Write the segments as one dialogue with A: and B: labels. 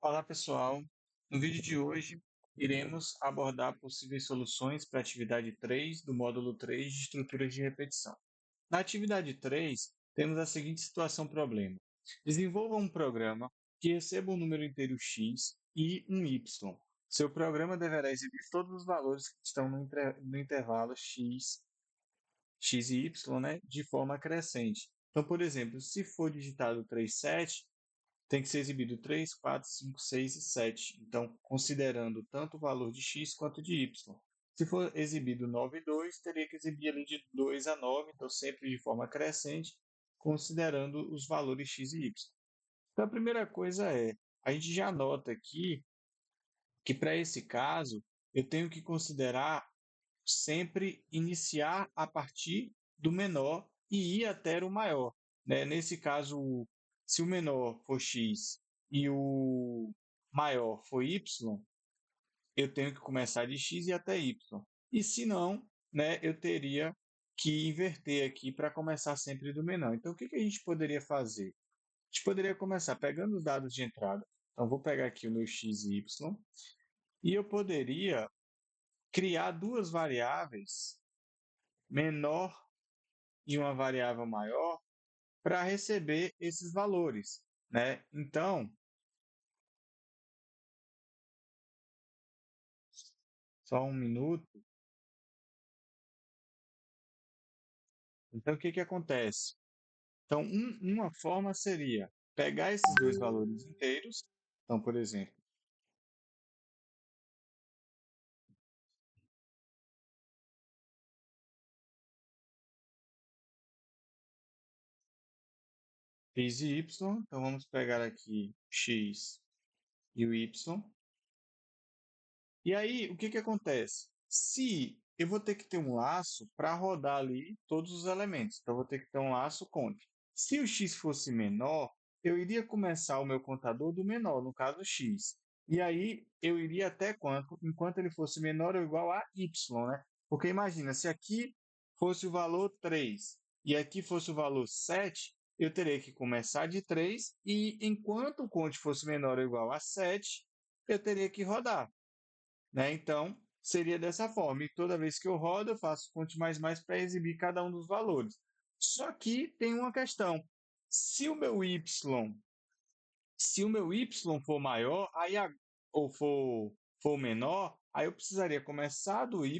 A: Olá, pessoal. No vídeo de hoje, iremos abordar possíveis soluções para a atividade 3 do módulo 3 de estruturas de repetição. Na atividade 3, temos a seguinte situação-problema. Desenvolva um programa que receba um número inteiro x e um y. Seu programa deverá exibir todos os valores que estão no intervalo x e y, né, de forma crescente. Então, por exemplo, se for digitado 37, tem que ser exibido 3, 4, 5, 6 e 7. Então, considerando tanto o valor de x quanto de y. Se for exibido 9 e 2, teria que exibir ali de 2 a 9, então sempre de forma crescente, considerando os valores x e y. Então, a primeira coisa a gente já nota aqui que para esse caso, eu tenho que considerar sempre iniciar a partir do menor e ir até o maior, né? Nesse caso, se o menor for x e o maior for y, eu tenho que começar de x e até y. E se não, né, eu teria que inverter aqui para começar sempre do menor. Então, o que a gente poderia fazer? A gente poderia começar pegando os dados de entrada. Então, vou pegar aqui o meu x e y. E eu poderia criar duas variáveis, menor e uma variável maior, para receber esses valores, né? Então, só um minuto. Então, o que acontece? Então, uma forma seria pegar esses dois valores inteiros. Então, por exemplo, x e y. Então, vamos pegar aqui x e o y. E aí, o que acontece? Se eu vou ter que ter um laço para rodar ali todos os elementos, então eu vou ter que ter um laço conte. Se o x fosse menor, eu iria começar o meu contador do menor, no caso x. E aí eu iria até quanto? Enquanto ele fosse menor ou igual a y, né? Porque imagina, se aqui fosse o valor 3 e aqui fosse o valor 7, eu teria que começar de 3 e enquanto o conte fosse menor ou igual a 7, eu teria que rodar, né? Então, seria dessa forma. E toda vez que eu rodo, eu faço conte mais para exibir cada um dos valores. Só que tem uma questão. Se o meu y, se o meu y for maior, ou for menor, aí eu precisaria começar do y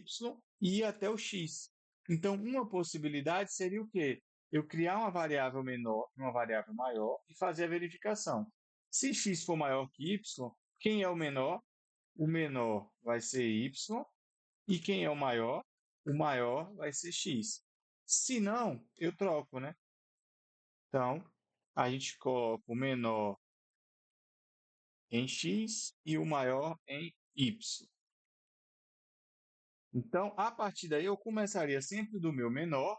A: e ir até o x. Então, uma possibilidade seria o quê? Eu criar uma variável menor e uma variável maior e fazer a verificação. Se x for maior que y, quem é o menor? O menor vai ser y, e quem é o maior? O maior vai ser x. Se não, eu troco, né? Então, a gente coloca o menor em x e o maior em y. Então, a partir daí, eu começaria sempre do meu menor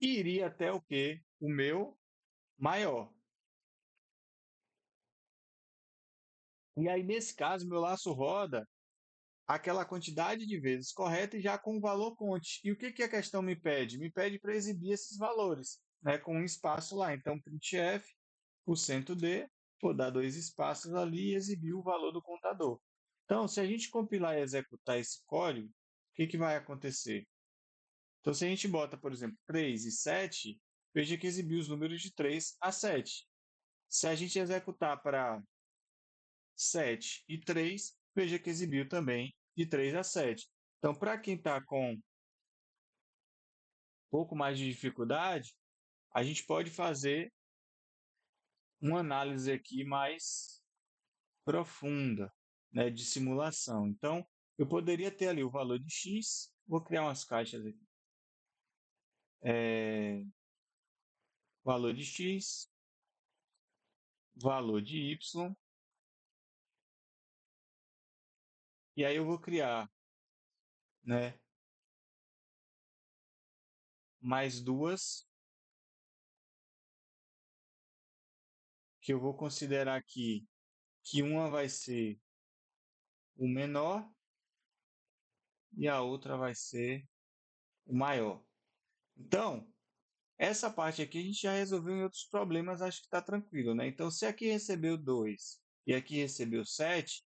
A: e iria até o quê? O meu maior. E aí, nesse caso, meu laço roda aquela quantidade de vezes correta e já com o valor conte. E o que a questão me pede? Me pede para exibir esses valores, né, com um espaço lá. Então, printf, o cento D, vou dar dois espaços ali e exibir o valor do contador. Então, se a gente compilar e executar esse código, o que vai acontecer? Então, se a gente bota, por exemplo, 3 e 7, veja que exibiu os números de 3 a 7. Se a gente executar para 7 e 3, veja que exibiu também de 3 a 7. Então, para quem está com um pouco mais de dificuldade, a gente pode fazer uma análise aqui mais profunda, né, de simulação. Então, eu poderia ter ali o valor de x, vou criar umas caixas aqui. Valor de x, valor de y, e aí eu vou criar, né, mais duas, que eu vou considerar aqui que uma vai ser o menor e a outra vai ser o maior. Então, essa parte aqui a gente já resolveu em outros problemas, acho que está tranquilo, né? Então, se aqui recebeu 2 e aqui recebeu 7,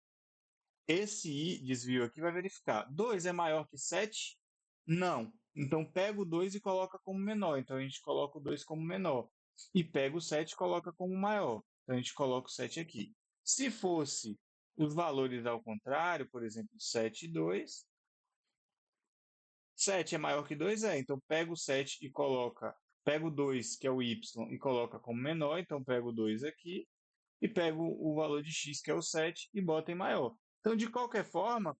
A: esse desvio aqui vai verificar. 2 é maior que 7? Não. Então, pega o 2 e coloca como menor. Então, a gente coloca o 2 como menor. E pega o 7 e coloca como maior. Então, a gente coloca o 7 aqui. Se fosse os valores ao contrário, por exemplo, 7 e 2, 7 é maior que 2? É. Então, pega o 7 e coloca... Pega o 2, que é o y, e coloca como menor. Então, pega o 2 aqui e pego o valor de x, que é o 7, e bota em maior. Então, de qualquer forma,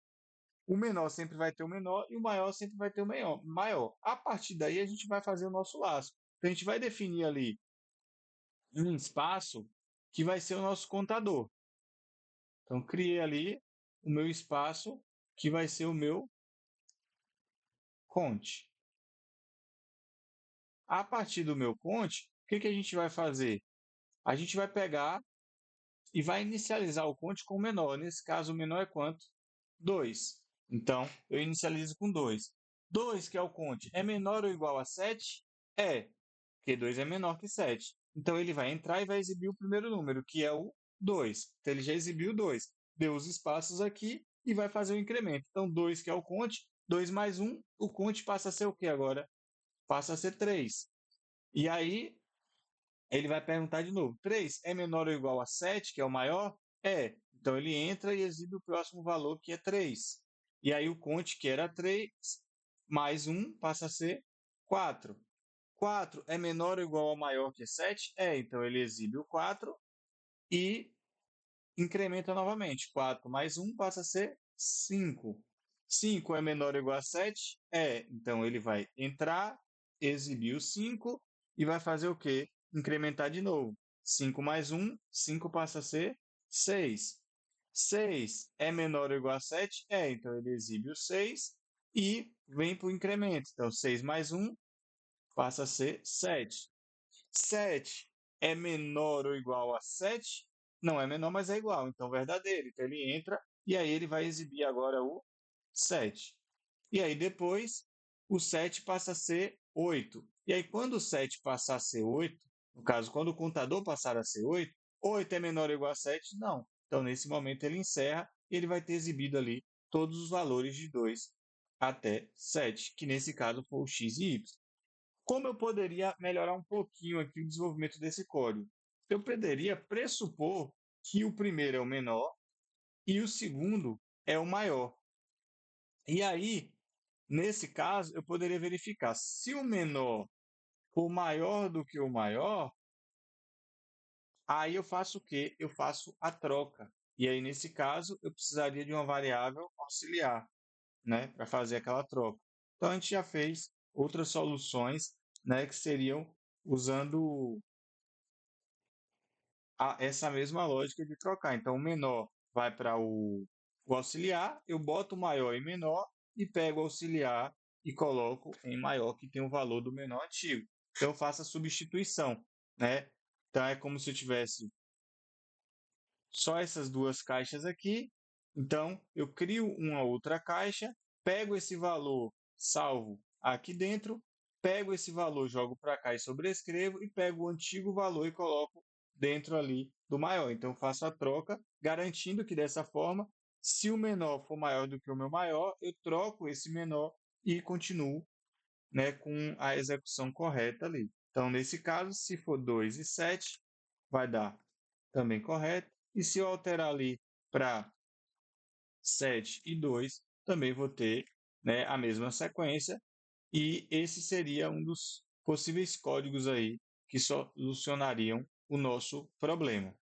A: o menor sempre vai ter o menor e o maior sempre vai ter o maior. A partir daí, a gente vai fazer o nosso laço. Então, a gente vai definir ali um espaço que vai ser o nosso contador. Então, criei ali o meu espaço que vai ser o meu conte. A partir do meu conte, o que a gente vai fazer? A gente vai pegar e vai inicializar o conte com o menor. Nesse caso, o menor é quanto? 2. Então, eu inicializo com 2. 2, que é o conte, é menor ou igual a 7? É, porque 2 é menor que 7. Então, ele vai entrar e vai exibir o primeiro número, que é o 2. Então, ele já exibiu o 2. Deu os espaços aqui e vai fazer o incremento. Então, 2, que é o conte, 2 mais 1, o conte passa a ser o que agora? Passa a ser 3. E aí, ele vai perguntar de novo: 3 é menor ou igual a 7, que é o maior? É. Então ele entra e exibe o próximo valor, que é 3. E aí o conte, que era 3, mais 1 passa a ser 4. 4 é menor ou igual ou maior que 7? É. Então ele exibe o 4 e incrementa novamente. 4 mais 1 passa a ser 5. 5 é menor ou igual a 7? É. Então ele vai entrar, exibir o 5 e vai fazer o quê? Incrementar de novo. 5 mais 1, 5 passa a ser 6. 6 é menor ou igual a 7? É. Então ele exibe o 6 e vem para o incremento. Então 6 mais 1 passa a ser 7. 7 é menor ou igual a 7? Não é menor, mas é igual. Então, verdadeiro. Então, ele entra e aí ele vai exibir agora o 7. E aí, depois, o 7 passa a ser 8. E aí, quando o 7 passar a ser 8, no caso, quando o contador passar a ser 8, 8 é menor ou igual a 7? Não. Então, nesse momento, ele encerra e ele vai ter exibido ali todos os valores de 2 até 7, que nesse caso foi o x e y. Como eu poderia melhorar um pouquinho aqui o desenvolvimento desse código? Eu poderia pressupor que o primeiro é o menor e o segundo é o maior. E aí, nesse caso, eu poderia verificar se o menor for maior do que o maior, aí eu faço o quê? Eu faço a troca. E aí, nesse caso, eu precisaria de uma variável auxiliar, né, para fazer aquela troca. Então, a gente já fez outras soluções, né, que seriam usando essa mesma lógica de trocar. Então, o menor vai para o auxiliar, eu boto o maior em menor e pego o auxiliar e coloco em maior, que tem o valor do menor antigo. Então, eu faço a substituição, né? Então, é como se eu tivesse só essas duas caixas aqui. Então, eu crio uma outra caixa, pego esse valor, salvo aqui dentro, pego esse valor, jogo para cá e sobrescrevo, e pego o antigo valor e coloco dentro ali do maior. Então, eu faço a troca, garantindo que dessa forma, se o menor for maior do que o meu maior, eu troco esse menor e continuo, né, com a execução correta ali. Então, nesse caso, se for 2 e 7, vai dar também correto. E se eu alterar ali para 7 e 2, também vou ter, né, a mesma sequência. E esse seria um dos possíveis códigos aí que solucionariam o nosso problema.